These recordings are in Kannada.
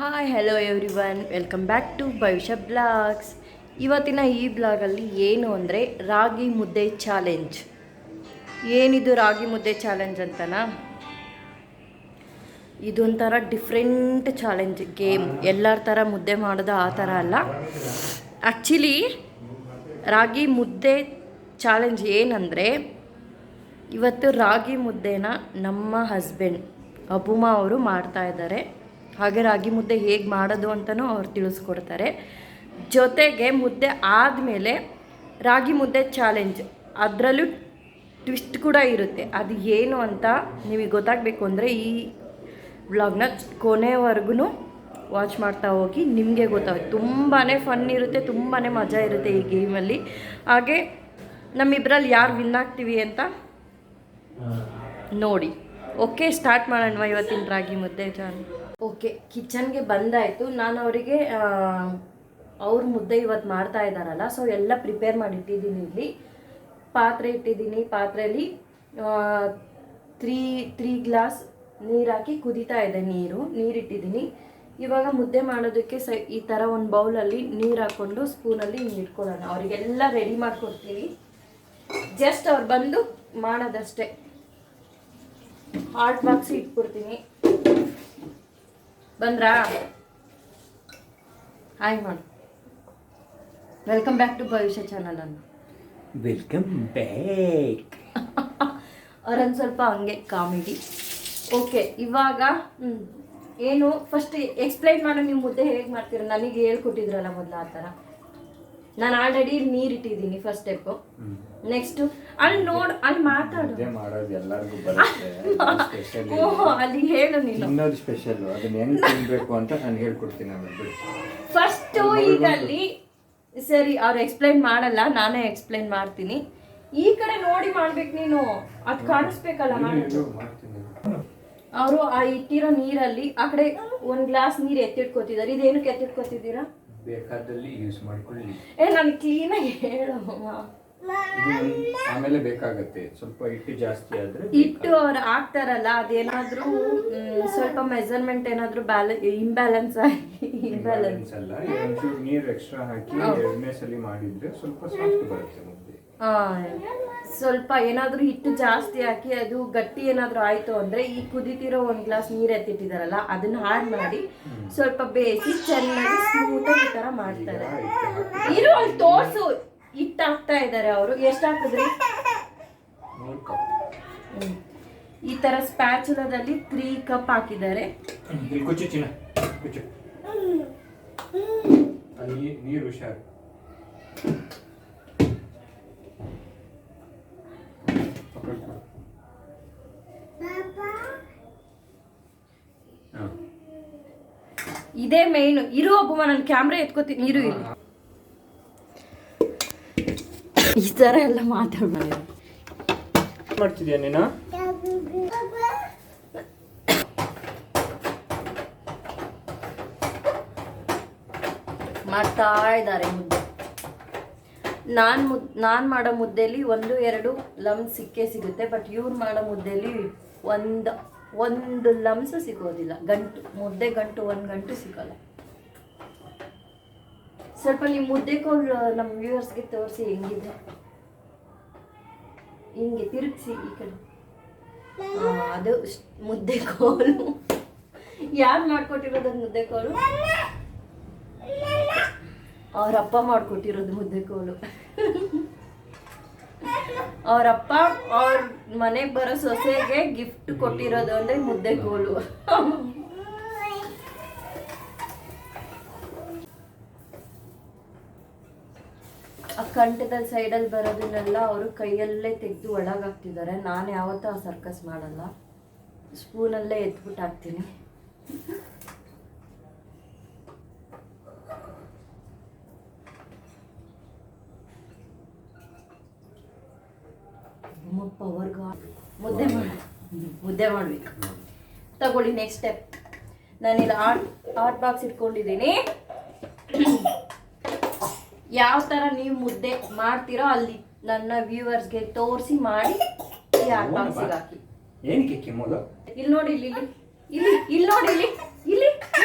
Hi hello everyone, welcome back to Bhavishya blogs. ಇವತ್ತಿನ ಈ ಬ್ಲಾಗಲ್ಲಿ ಏನು ಅಂದರೆ ರಾಗಿ ಮುದ್ದೆ ಚಾಲೆಂಜ್. ಏನಿದು ರಾಗಿ ಮುದ್ದೆ ಚಾಲೆಂಜ್ ಅಂತನಾ? ಇದೊಂಥರ ಡಿಫ್ರೆಂಟ್ ಚಾಲೆಂಜ್ ಗೇಮ್. ಎಲ್ಲರ ಥರ ಮುದ್ದೆ ಮಾಡೋದು ಆ ಥರ ಅಲ್ಲ. ಆ್ಯಕ್ಚುಲಿ ರಾಗಿ ಮುದ್ದೆ ಚಾಲೆಂಜ್ ಏನಂದರೆ, ಇವತ್ತು ರಾಗಿ ಮುದ್ದೆನ ನಮ್ಮ ಹಸ್ಬೆಂಡ್ ಅಬುಮಾ ಅವರು ಮಾಡ್ತಾಯಿದ್ದಾರೆ. ಹಾಗೆ ರಾಗಿ ಮುದ್ದೆ ಹೇಗೆ ಮಾಡೋದು ಅಂತಲೂ ಅವ್ರು ತಿಳಿಸ್ಕೊಡ್ತಾರೆ. ಜೊತೆಗೆ ಮುದ್ದೆ ಆದಮೇಲೆ ರಾಗಿ ಮುದ್ದೆ ಚಾಲೆಂಜ್, ಅದರಲ್ಲೂ ಟ್ವಿಸ್ಟ್ ಕೂಡ ಇರುತ್ತೆ. ಅದು ಏನು ಅಂತ ನಿಮಗೆ ಗೊತ್ತಾಗಬೇಕು ಅಂದರೆ ಈ ವ್ಲಾಗ್ನ ಕೊನೆವರೆಗೂ ವಾಚ್ ಮಾಡ್ತಾ ಹೋಗಿ, ನಿಮಗೆ ಗೊತ್ತಾಗುತ್ತೆ. ತುಂಬಾ ಫನ್ ಇರುತ್ತೆ, ತುಂಬಾ ಮಜಾ ಇರುತ್ತೆ ಈ ಗೇಮಲ್ಲಿ. ಹಾಗೆ ನಮ್ಮಿಬ್ಬರಲ್ಲಿ ಯಾರು ವಿನ್ ಆಗ್ತೀವಿ ಅಂತ ನೋಡಿ. ಓಕೆ, ಸ್ಟಾರ್ಟ್ ಮಾಡೋಣ ಇವತ್ತಿನ ರಾಗಿ ಮುದ್ದೆ ಚಾಲೆಂಜ್. ಓಕೆ, ಕಿಚನ್ಗೆ ಬಂದಾಯಿತು. ನಾನು ಅವರಿಗೆ ಅವ್ರ ಮುದ್ದೆ ಇವತ್ತು ಮಾಡ್ತಾ ಇದ್ದಾರಲ್ಲ, ಸೊ ಎಲ್ಲ ಪ್ರಿಪೇರ್ ಮಾಡಿಟ್ಟಿದ್ದೀನಿ. ಇಲ್ಲಿ ಪಾತ್ರೆ ಇಟ್ಟಿದ್ದೀನಿ. ಪಾತ್ರೆಯಲ್ಲಿ ತ್ರೀ ಗ್ಲಾಸ್ ನೀರು ಹಾಕಿ ಕುದೀತಾ ಇದೆ. ನೀರಿಟ್ಟಿದ್ದೀನಿ. ಇವಾಗ ಮುದ್ದೆ ಮಾಡೋದಕ್ಕೆ ಈ ಥರ ಒಂದು ಬೌಲಲ್ಲಿ ನೀರು ಹಾಕ್ಕೊಂಡು ಸ್ಪೂನಲ್ಲಿ ಹಿಂಗೆ ಇಟ್ಕೊಳ್ಳೋಣ. ಅವರಿಗೆಲ್ಲ ರೆಡಿ ಮಾಡಿಕೊಡ್ತೀನಿ. ಜಸ್ಟ್ ಅವ್ರು ಬಂದು ಮಾಡೋದಷ್ಟೇ. Hot box ಇಟ್ಬಿಡ್ತೀನಿ. ಬಂದ್ರಾ? ಹಾಯ್ ಮಾಡು. Welcome back to Bhavishya channel ಅನ್ನು. Welcome back. ಅವ್ರೊಂದು ಸ್ವಲ್ಪ ಹಂಗೆ ಕಾಮಿಡಿ. ಓಕೆ, ಇವಾಗ ಏನು ಫಸ್ಟ್ ಎಕ್ಸ್ಪ್ಲೈನ್ ಮಾಡೋ. ನೀವು ಮುದ್ದೆ ಹೇಗೆ ಮಾಡ್ತೀರ? ನನಗೆ ಹೇಳ್ಕೊಟ್ಟಿದ್ರಲ್ಲ ಮೊದಲು, ಆ ಥರ. ನಾನು ಆಲ್ರೆಡಿ ನೀರು ಇಟ್ಟಿದ್ದೀನಿ ಫಸ್ಟ್ ಸ್ಟೆಪ್ಪು. ನೆಕ್ಸ್ಟು ಅಲ್ಲಿ ಅಲ್ಲಿ ಮಾತಾಡು. ಅಲ್ಲಿ ಹೇಳು ನೀನು. ಇನ್ನೊಂದು ಸ್ಪೆಷಲ್, ಅದನ್ನ ಹೆಂಗ್ ತಿನ್ಬೇಕು ಅಂತ ನಾನು ಹೇಳ್ಕೊಡ್ತೀನಿ. ಫಸ್ಟು ಈಗ ಅಲ್ಲಿ ಸರಿ, ಅವ್ರು ಎಕ್ಸ್ಪ್ಲೈನ್ ಮಾಡಲ್ಲ, ನಾನೇ ಎಕ್ಸ್ಪ್ಲೈನ್ ಮಾಡ್ತೀನಿ. ಈ ಕಡೆ ನೋಡಿ ಮಾಡ್ಬೇಕು ನೀನು, ಅದು ಕಾಣಿಸ್ಬೇಕಲ್ಲ. ಅವರು ಆ ಇಟ್ಟಿರೋ ನೀರಲ್ಲಿ ಆ ಕಡೆ ಒಂದು ಗ್ಲಾಸ್ ನೀರು ಎತ್ತಿಟ್ಕೋತಿದ್ದಾರೆ. ಇದೇನಕ್ಕೆ ಎತ್ತಿಟ್ಕೋತಿದ್ದೀರಾ? ಬೇಕಾದಲ್ಲಿ ಯೂಸ್ ಮಾಡ್ಕೊಳ್ಳಿ. ನಾನು ಕ್ಲೀನಾಗಿ ಹೇಳು. ಆಮೇಲೆ ಬೇಕಾಗತ್ತೆ ಸ್ವಲ್ಪ ಹಿಟ್ಟು ಜಾಸ್ತಿ ಆದ್ರೆ. ಹಿಟ್ಟು ಅವ್ರು ಹಾಕ್ತಾರಲ್ಲ, ಅದೇನಾದ್ರೂ ಸ್ವಲ್ಪ ಮೆಜರ್ಮೆಂಟ್ ಏನಾದ್ರೂ ಇಂಬ್ಯಾಲೆನ್ಸ್ ಅಲ್ಲ, ಒಂಚೂರು ನೀರು ಎಕ್ಸ್ಟ್ರಾ ಹಾಕಿ ಎರಡನೇ ಸಲ ಮಾಡಿದ್ರೆ ಸ್ವಲ್ಪ ಸಾಫ್ಟ್ ಬರುತ್ತೆ ಮುದ್ದೆ. ಸ್ವಲ್ಪ ಏನಾದ್ರೂ ಹಿಟ್ಟು ಜಾಸ್ತಿ ಹಾಕಿ ಅದು ಗಟ್ಟಿ ಏನಾದ್ರೂ ಆಯ್ತು ಅಂದ್ರೆ, ಈ ಕುದಿತಿರೋ ಒಂದು ಗ್ಲಾಸ್ ನೀರು ಎತ್ತಿಟ್ಟಿದಾರಲ್ಲ ಅದನ್ನ ಆಡ್ ಮಾಡಿ ಸ್ವಲ್ಪ ಬೇಯಿಸಿ ಚೆನ್ನಾಗಿ ಸ್ಮೂತಾಗಿ ಈ ತರ ಮಾಡ್ತಾರೆ. ಇರು, ಅಲ್ಲಿ ತೋರ್ಸು. ಹಿಟ್ಟು ಹಾಕ್ತಾ ಇದ್ದಾರೆ ಅವರು. ಎಷ್ಟು ಹಾಕಿದ್ರಿ? ಈ ತರ ಸ್ಪ್ಯಾಚುಲಾದಲ್ಲಿ 3 ಕಪ್ ಹಾಕಿದ್ದಾರೆ. ನೀರು ಹುಷಾರು. ಇದೇ ಮೇಯ್ನು. ಇರು ಒಬ್ಬ, ನಾನು ಕ್ಯಾಮ್ರಾ ಎತ್ಕೋತೀನಿ. ಇರು ಇಲ್ಲಿ. ಈ ತರ ಎಲ್ಲ ಮಾಡ್ತಿದ್ಯಾ ನೀನು? ಮಾಡ್ತಾ ಇದ್ದಾರೆ ಮುದ್ದೆ. ನಾನು ಮಾಡೋ ಮುದ್ದೆಯಲ್ಲಿ 1-2 ಲಮ್ಸ್ ಸಿಗುತ್ತೆ. ಬಟ್ ಇವ್ರು ಮಾಡೋ ಮುದ್ದೆಯಲ್ಲಿ ಒಂದು ಲಮ್ಸ್ ಸಿಗೋದಿಲ್ಲ. ಮುದ್ದೆ ಗಂಟು 1 ಗಂಟು ಸಿಗೋಲ್ಲ. ಸ್ವಲ್ಪ ನೀವು ಮುದ್ದೆ ಕೋಲು ನಮ್ಮ ವ್ಯೂವರ್ಸ್ಗೆ ತೋರಿಸಿ ಹೆಂಗಿದೆ. ಹಿಂಗೆ ತಿರುಗಿಸಿ ಈ ಕಡೆ. ಅದು ಮುದ್ದೆ ಕೋಲು. ಯಾರು ಮಾಡ್ಕೊಟ್ಟಿರೋದು ಮುದ್ದೆ ಕೋಲು? ಅವರಪ್ಪ ಮಾಡ್ಕೊಟ್ಟಿರೋದು ಮುದ್ದೆ ಕೋಲು. ಅವರಪ್ಪ ಅವ್ರ ಮನೆಗೆ ಬರೋ ಸೊಸೆಗೆ ಗಿಫ್ಟ್ ಕೊಟ್ಟಿರೋದು ಅಂದ್ರೆ ಮುದ್ದೆ ಕೋಲು. ಆ ಕಂಠದಲ್ಲಿ ಸೈಡಲ್ಲಿ ಬರೋದನ್ನೆಲ್ಲ ಅವರು ಕೈಯಲ್ಲೇ ತೆಗೆದು ಒಳಗಾಗ್ತಿದ್ದಾರೆ. ನಾನು ಯಾವತ್ತೂ ಆ ಸರ್ಕಸ್ ಮಾಡಲ್ಲ. ಸ್ಪೂನಲ್ಲೇ ಎತ್ಬಿಟ್ಟು ಹಾಕ್ತೀನಿ. ಮುದ್ದೆ ಮಾಡಬೇಕು. ತಗೊಳ್ಳಿ, ನೆಕ್ಸ್ಟ್ ಸ್ಟೆಪ್. ನಾನಿಲ್ಲಿ ಹಾಟ್ ಬಾಕ್ಸ್ ಇಟ್ಕೊಂಡಿದ್ದೀನಿ. ಯಾವ ಥರ ನೀವು ಮುದ್ದೆ ಮಾಡ್ತೀರೋ ಅಲ್ಲಿ ನನ್ನ ವ್ಯೂವರ್ಸ್ಗೆ ತೋರಿಸಿ ಮಾಡಿ ಈ ಹಾಟ್ ಬಾಕ್ಸಿಗೆ ಹಾಕಿ. ಏನಕ್ಕೆ ಕೆಮ್ಮೋದು? ಇಲ್ಲಿ ನೋಡಿ, ಇಲ್ಲಿ ಇಲ್ಲಿ ಇಲ್ಲಿ ನೋಡಿ, ಇಲ್ಲಿ ಇಲ್ಲಿ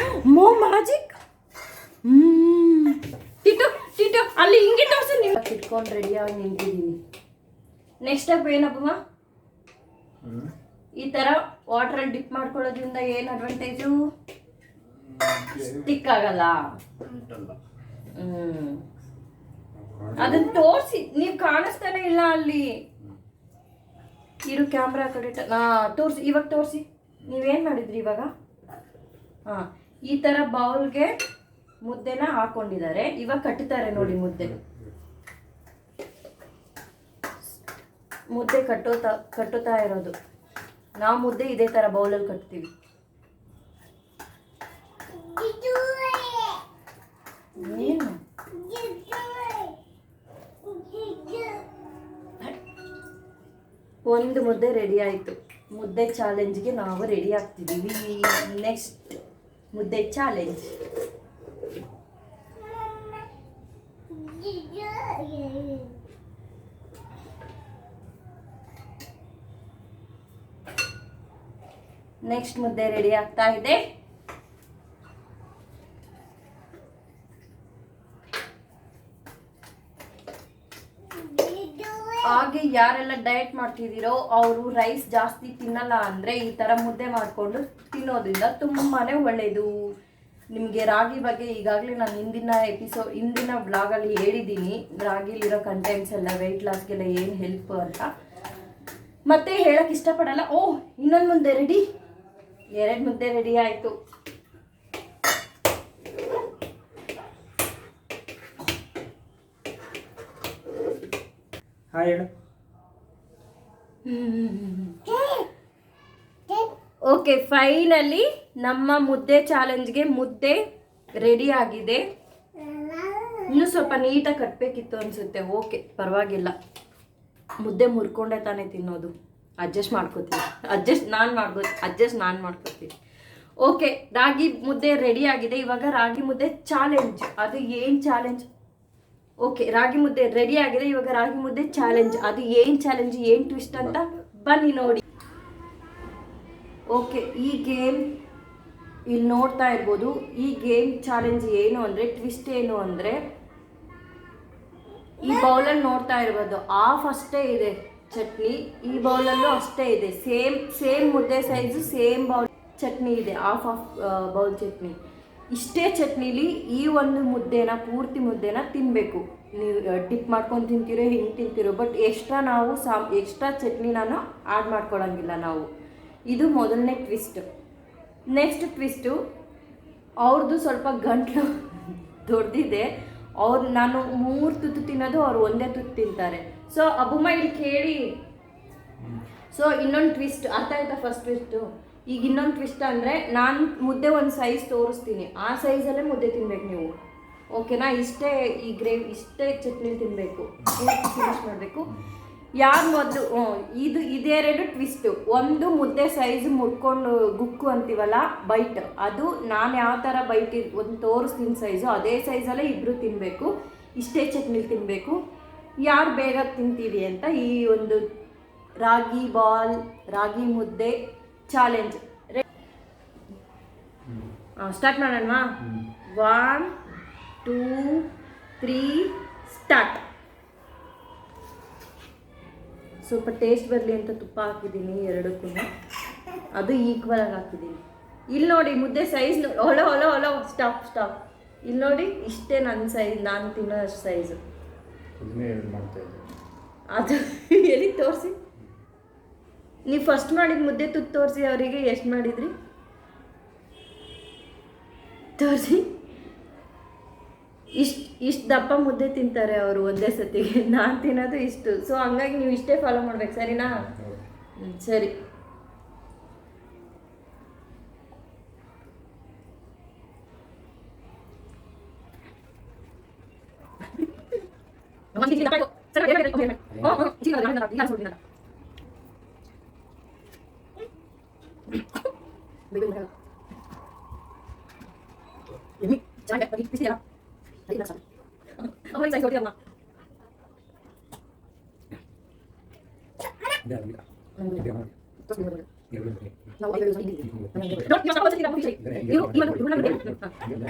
ಮೋ ಮ್ಯಾಜಿಕ್. ಟಿಟು ಟಿಟು ಅಲ್ಲಿ ಹಿಂಗೆ ತೋರಿಸಿ ನೀವು ಇಟ್ಕೊಂಡು ರೆಡಿಯಾಗಿ ನಿಂತಿದ್ದೀನಿ. Next step ಏನಪ್ಪಮ್ಮ? ಈ ಥರ ವಾಟ್ರಲ್ಲಿ ಡಿಪ್ ಮಾಡ್ಕೊಳ್ಳೋದ್ರಿಂದ ಏನು ಅಡ್ವಾಂಟೇಜು? ಸ್ಟಿಕ್ ಆಗಲ್ಲ. ಅದನ್ನ ತೋರಿಸಿ, ನೀವು ಕಾಣಿಸ್ತಾನೆ ಇಲ್ಲ ಅಲ್ಲಿ. ಇರು ಕ್ಯಾಮ್ರಾ ಕಡೆ ತೋರಿಸಿ, ಇವಾಗ ತೋರಿಸಿ ನೀವೇನು ಮಾಡಿದ್ರಿ ಇವಾಗ. ಹಾಂ, ಈ ಥರ ಬೌಲ್ಗೆ ಮುದ್ದೆನ ಹಾಕೊಂಡಿದ್ದಾರೆ. ಇವಾಗ ಕಟ್ಟುತ್ತಾರೆ ನೋಡಿ ಮುದ್ದೆ. ಮುದ್ದೆ ಕಟ್ಟುತ್ತಾ ಇರೋದು. ನಾವು ಮುದ್ದೆ ಇದೇ ಥರ ಬೌಲಲ್ಲಿ ಕಟ್ತೀವಿ. ಏನು ಒಂದು ಮುದ್ದೆ ರೆಡಿ ಆಯಿತು. ಮುದ್ದೆ ಚಾಲೆಂಜ್ಗೆ ನಾವು ರೆಡಿ ಆಗ್ತಿದ್ದೀವಿ. ನೆಕ್ಸ್ಟ್ ಮುದ್ದೆ ಚಾಲೆಂಜ್. ನೆಕ್ಸ್ಟ್ ಮುದ್ದೆ ರೆಡಿ ಆಗ್ತಾ ಇದೆ. ಹಾಗೆ ಯಾರೆಲ್ಲ ಡಯಟ್ ಮಾಡ್ತಿದ್ದೀರೋ ಅವರು ರೈಸ್ ಜಾಸ್ತಿ ತಿನ್ನಲ್ಲ ಅಂದರೆ ಈ ಥರ ಮುದ್ದೆ ಮಾಡಿಕೊಂಡು ತಿನ್ನೋದ್ರಿಂದ ತುಂಬಾ ಒಳ್ಳೆಯದು. ನಿಮಗೆ ರಾಗಿ ಬಗ್ಗೆ ಈಗಾಗಲೇ ನಾನು ಹಿಂದಿನ ವ್ಲಾಗಲ್ಲಿ ಹೇಳಿದ್ದೀನಿ. ರಾಗಿಲಿರೋ ಕಂಟೆಂಟ್ಸ್ ಎಲ್ಲ ವೆಯ್ಟ್ ಲಾಸ್ಗೆಲ್ಲ ಏನು ಹೆಲ್ಪ್ ಅಂತ ಮತ್ತೆ ಹೇಳಕ್ಕೆ ಇಷ್ಟಪಡಲ್ಲ. ಇನ್ನೊಂದು ಮುದ್ದೆ ರೆಡಿ. 2 ಮುದ್ದೆ ರೆಡಿ ಆಯಿತು. ಓಕೆ, ಫೈನಲಿ ನಮ್ಮ ಮುದ್ದೆ ಚಾಲೆಂಜ್ಗೆ ಮುದ್ದೆ ರೆಡಿ ಆಗಿದೆ. ಇನ್ನೂ ಸ್ವಲ್ಪ ನೀಟಾಗಿ ಕಟ್ಟಬೇಕಿತ್ತು ಅನಿಸುತ್ತೆ. ಓಕೆ, ಪರವಾಗಿಲ್ಲ. ಮುದ್ದೆ ಮುರ್ಕೊಂಡೆ ತಾನೇ ತಿನ್ನೋದು. ಅಡ್ಜಸ್ಟ್ ನಾನು ಮಾಡ್ಕೋತೀನಿ. ಓಕೆ, ರಾಗಿ ಮುದ್ದೆ ರೆಡಿ ಆಗಿದೆ. ಇವಾಗ ರಾಗಿ ಮುದ್ದೆ ಚಾಲೆಂಜ್. ಅದು ಏನು ಚಾಲೆಂಜ್? ಓಕೆ, ರಾಗಿ ಮುದ್ದೆ ರೆಡಿ ಆಗಿದೆ. ಇವಾಗ ರಾಗಿ ಮುದ್ದೆ ಚಾಲೆಂಜ್. ಅದು ಏನು ಚಾಲೆಂಜ್, ಏನು ಟ್ವಿಸ್ಟ್ ಅಂತ ಬನ್ನಿ ನೋಡಿ. ಓಕೆ, ಈ ಗೇಮ್ ಇಲ್ಲಿ ನೋಡ್ತಾ ಇರ್ಬೋದು. ಈ ಗೇಮ್ ಚಾಲೆಂಜ್ ಏನು ಅಂದರೆ, ಟ್ವಿಸ್ಟ್ ಏನು ಅಂದರೆ, ಈ ಬೌಲಲ್ಲಿ ನೋಡ್ತಾ ಇರ್ಬೋದು ಹಾಫ್ ಅಷ್ಟೇ ಇದೆ ಚಟ್ನಿ. ಈ ಬೌಲಲ್ಲೂ ಅಷ್ಟೇ ಇದೆ. ಸೇಮ್ ಮುದ್ದೆ ಸೈಜು, ಸೇಮ್ ಬೌಲ್ ಚಟ್ನಿ ಇದೆ. Half bowl chutney. ಇಷ್ಟೇ ಚಟ್ನಿಲಿ ಈ ಒಂದು ಪೂರ್ತಿ ಮುದ್ದೆನ ತಿನ್ನಬೇಕು. ನೀವು ಡಿಪ್ ಮಾಡ್ಕೊಂಡು ತಿಂತೀರೋ, ಹಿಂಗೆ ತಿಂತೀರೋ. ಬಟ್ ಎಕ್ಸ್ಟ್ರಾ ಚಟ್ನಿ ನಾನು ಆ್ಯಡ್ ಮಾಡ್ಕೊಳಂಗಿಲ್ಲ ನಾವು. ಇದು ಮೊದಲನೇ ಟ್ವಿಸ್ಟ್. ನೆಕ್ಸ್ಟ್ ಟ್ವಿಸ್ಟು, ಅವ್ರದ್ದು ಸ್ವಲ್ಪ ಗಂಟ್ಲು ದೊಡ್ಡದಿದೆ. ನಾನು 3 ತುತ್ತು ತಿನ್ನೋದು, ಅವ್ರು 1 ತುತ್ತು ತಿಂತಾರೆ. ಸೊ ಅಬ್ಬಮ್ಮ ಇಲ್ಲಿ ಕೇಳಿ. ಸೊ ಇನ್ನೊಂದು ಟ್ವಿಸ್ಟ್ ಅರ್ಥ ಆಯ್ತಾ? First twist. ಈಗ ಇನ್ನೊಂದು ಟ್ವಿಸ್ಟ್ ಅಂದರೆ, ನಾನು ಮುದ್ದೆ ಒಂದು ಸೈಜ್ ತೋರಿಸ್ತೀನಿ. ಆ ಸೈಜಲ್ಲೇ ಮುದ್ದೆ ತಿನ್ಬೇಕು ನೀವು. ಓಕೆನಾ? ಇಷ್ಟೇ ಇಷ್ಟೇ ಚಟ್ನಿ ತಿನ್ನಬೇಕು. ಫಿನಿಶ್ ಮಾಡಬೇಕು. ಯಾರು ಮೊದಲು ಇದೆರಡು ಟ್ವಿಸ್ಟು. ಒಂದು ಮುದ್ದೆ ಸೈಜ್ ಮುಟ್ಕೊಂಡು ಗುಕ್ಕು ಅಂತೀವಲ್ಲ, ಬೈಟ್. ಅದು ನಾನು ಯಾವ ಥರ ಬೈಟ್ ಒಂದು ತೋರಿಸ್ತೀನಿ ಸೈಜು, ಅದೇ ಸೈಜಲ್ಲೇ ಇಬ್ಬರು ತಿನ್ನಬೇಕು. ಇಷ್ಟೇ ಚಟ್ನಿ ತಿನ್ನಬೇಕು. ಯಾರು ಬೇಗ ತಿಂತೀವಿ ಅಂತ ಈ ಒಂದು ರಾಗಿ ಮುದ್ದೆ ಚಾಲೆಂಜ್. ಸ್ಟಾರ್ಟ್ ಮಾಡೋಣ. 1 2 3 ಸ್ಟಾರ್ಟ್. ಸ್ವಲ್ಪ ಟೇಸ್ಟ್ ಬರಲಿ ಅಂತ ತುಪ್ಪ ಹಾಕಿದ್ದೀನಿ ಎರಡಕ್ಕೂ. ಅದು ಈಕ್ವಲ್ ಆಗಿ ಹಾಕಿದ್ದೀನಿ. ಇಲ್ಲಿ ನೋಡಿ ಮುದ್ದೆ ಸೈಜ್. ಹೊಲೋ ಸ್ಟಾಪ್. ಇಲ್ಲಿ ನೋಡಿ, ಇಷ್ಟೇ ನನ್ನ ಸೈಜ್, ನಾನು ತಿನ್ನೋ ಸೈಜು. ಅದು ಎಲ್ಲಿ ತೋರಿಸಿ. ನೀವು ಫಸ್ಟ್ ಮಾಡಿದ ಮುದ್ದೆ ತುತ್ತು ತೋರಿಸಿ. ಅವರಿಗೆ ಎಷ್ಟು ಮಾಡಿದ್ರಿ ತೋರಿಸಿ. ಇಷ್ಟು ದಪ್ಪ ಮುದ್ದೆ ತಿಂತಾರೆ ಅವರು ಒಂದೇ ಸತಿಗೆ. ನಾನು ತಿನ್ನೋದು ಇಷ್ಟು. ಸೊ ಹಂಗಾಗಿ ನೀವು ಇಷ್ಟೇ ಫಾಲೋ ಮಾಡ್ಬೇಕು, ಸರಿನಾ? ಸರಿ.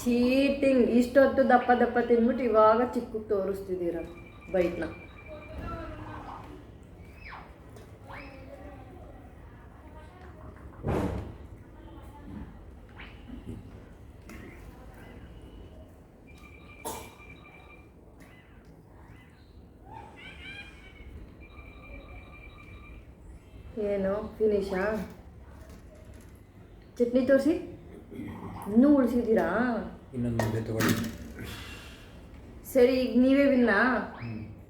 ಚೀಟಿಂಗ್. ಇಷ್ಟೊತ್ತು ದಪ್ಪ ದಪ್ಪ ತಿಂದ್ಬಿಟ್ಟು ಇವಾಗ ಚಿಕ್ಕ ತೋರಿಸ್ತಿದ್ದೀರ ಬೈಟ್ನ. ಏನು ಫಿನಿಶಾ? ಚಟ್ನಿ ತೋರಿಸಿ. ಇನ್ನೂ ಉಳಿಸಿದ್ದೀರಾ? ಇನ್ನೊಂದು ಮುದ್ದೆ ತಗೊಳ್ಳಿ. ಸರಿ, ಈಗ ನೀವೇ ವಿನ್ನ.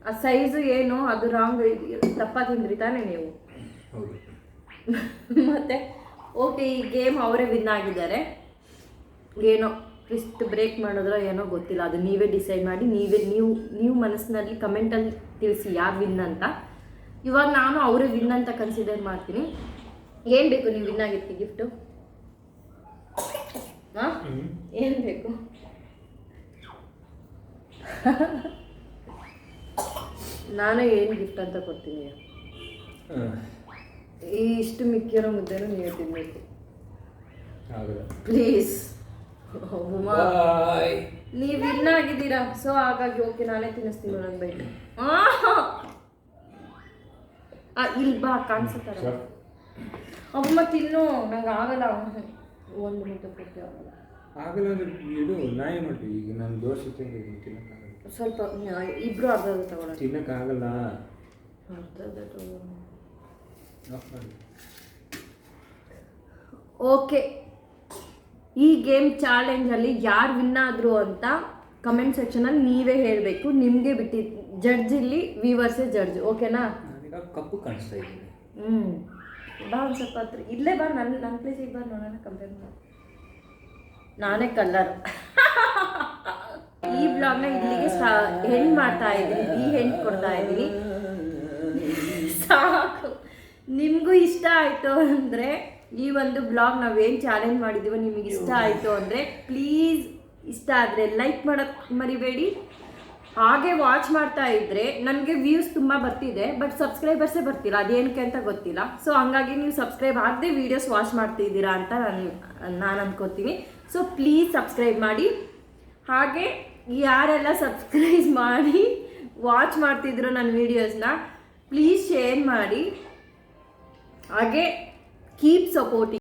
ಆ ಸೈಜು ಏನು ಅದು ರಾಂಗ್ ದಪ್ಪ ತಿಂದ್ರಿ ತಾನೇ ನೀವು? ಹೌದು. ಮತ್ತೆ ಓಕೆ, ಈ ಗೇಮ್ ಅವರೇ ವಿನ್ ಆಗಿದ್ದಾರೆ. ಏನೋ ಟ್ವಿಸ್ಟ್ ಬ್ರೇಕ್ ಮಾಡಿದ್ರೋ ಏನೋ ಗೊತ್ತಿಲ್ಲ, ಅದು ನೀವೇ ಡಿಸೈಡ್ ಮಾಡಿ. ನೀವು ಮನಸ್ಸಿನಲ್ಲಿ ಕಮೆಂಟಲ್ಲಿ ತಿಳಿಸಿ ಯಾರು ವಿನ್ ಅಂತ. ಇವಾಗ ನಾನು ಅವರೇ ವಿನ್ ಅಂತ ಕನ್ಸಿಡರ್ ಮಾಡ್ತೀನಿ. ಏನು ಬೇಕು ನೀವು ವಿನ್ ಆಗಿರ್ತೀವಿ ಗಿಫ್ಟು? ಹಾಂ, ಏನು ಬೇಕು? ನಾನು ಏನು ಗಿಫ್ಟ್ ಅಂತ ಕೊಡ್ತೀನಿ. ಇಷ್ಟು ಮಿಕ್ಕಿರೋ ಮುದ್ದೆನೂ ನೀವು ತಿನ್ನಬೇಕು ಪ್ಲೀಸ್. ನೀವು ವಿನ್ ಆಗಿದ್ದೀರಾ, ಸೊ ಹಾಗಾಗಿ ಓಕೆ, ನಾನೇ ತಿನ್ನಿಸ್ತೀನಿ. ನನ್ನ ಬೈಟ್ ಇಲ್ಲಿ ಬಾ, ಕಾಣಿಸುತ್ತಾರ. ಅಮ್ಮ ತಿನ್ನು, ನಂಗೆ ಆಗಲ್ಲ. ಒಂದು ಮುದ್ದೆ ಕೊಟ್ಟು ಆಗಲ್ಲ ಅಂದ್ರೆ ಇದು ನಾಯಿ ಮಾಡಿ. ಈಗ ನಾನು ದೋಸೆ ತಿನ್ನಕ್ಕಾಗಲ್ಲ. ಸ್ವಲ್ಪ ಇಬ್ರು ಅರ್ಧ ತಗೊಳ್ಳೋಣ. ತಿನ್ನಕ್ಕಾಗಲ್ಲ. ಓಕೆ, ಈ ಗೇಮ್ ಚಾಲೆಂಜಲ್ಲಿ ಯಾರು ವಿನ್ ಆದರು ಅಂತ ಕಮೆಂಟ್ ಸೆಕ್ಷನಲ್ಲಿ ನೀವೇ ಹೇಳಬೇಕು. ನಿಮಗೆ ಬಿಟ್ಟಿದ್ದು ಜಡ್ಜ್, ಇಲ್ಲಿ ವ್ಯೂವರ್ಸೇ ಜಡ್ಜ್. ಓಕೆನಾ? ಕಪ್ಪು ಕಾಣಿಸ್ತಾ ಇದ್ದೀನಿ. ಬಾ ಒಂದು ಸ್ವಲ್ಪ ಹತ್ರ ಇಲ್ಲೇ ಬಾ, ನನ್ನ ಪ್ಲೇಸಿಗೆ ಬಾ, ನೋಡೋಣ, ಕಂಪೇರ್ ಮಾಡಿ. ನಾನೇ ಕಲರ್. ಈ ಬ್ಲಾಗ್ನ ಇಲ್ಲಿಗೆ ಹೆಂಡ್ ಮಾಡ್ತಾ ಇದ್ದೀನಿ, ಹೆಂಡ್ ಕೊಡ್ತಾ ಇದ್ದೀನಿ. ಸಾಕು. ನಿಮಗೂ ಇಷ್ಟ ಆಯಿತು ಅಂದರೆ, ಈ ಒಂದು ಬ್ಲಾಗ್ ನಾವೇನು ಚಾಲೆಂಜ್ ಮಾಡಿದ್ದೀವೋ ನಿಮಗೆ ಇಷ್ಟ ಆಯಿತು ಅಂದರೆ ಪ್ಲೀಸ್, ಇಷ್ಟ ಆದರೆ ಲೈಕ್ ಮಾಡೋಕ್ಕೆ ಮರಿಬೇಡಿ. ಹಾಗೆ ವಾಚ್ ಮಾಡ್ತಾ ಇದ್ದರೆ ನನಗೆ ವ್ಯೂಸ್ ತುಂಬ ಬರ್ತಿದೆ, ಬಟ್ ಸಬ್ಸ್ಕ್ರೈಬರ್ಸೇ ಬರ್ತಿಲ್ಲ. ಅದೇನಕ್ಕೆ ಅಂತ ಗೊತ್ತಿಲ್ಲ. ಸೊ ಹಂಗಾಗಿ ನೀವು ಸಬ್ಸ್ಕ್ರೈಬ್ ಆಗದೆ ವೀಡಿಯೋಸ್ ವಾಚ್ ಮಾಡ್ತಿದ್ದೀರಾ ಅಂತ ನಾನು ಅನ್ಕೋತೀನಿ. ಸೊ ಪ್ಲೀಸ್ ಸಬ್ಸ್ಕ್ರೈಬ್ ಮಾಡಿ. ಹಾಗೆ ಯಾರೆಲ್ಲ ಸಬ್ಸ್ಕ್ರೈಬ್ ಮಾಡಿ ವಾಚ್ ಮಾಡ್ತಿದ್ರು ನನ್ನ ವೀಡಿಯೋಸ್ನ, ಪ್ಲೀಸ್ ಶೇರ್ ಮಾಡಿ. ಹಾಗೆ ಕೀಪ್ ಸಪೋರ್ಟಿಂಗ್.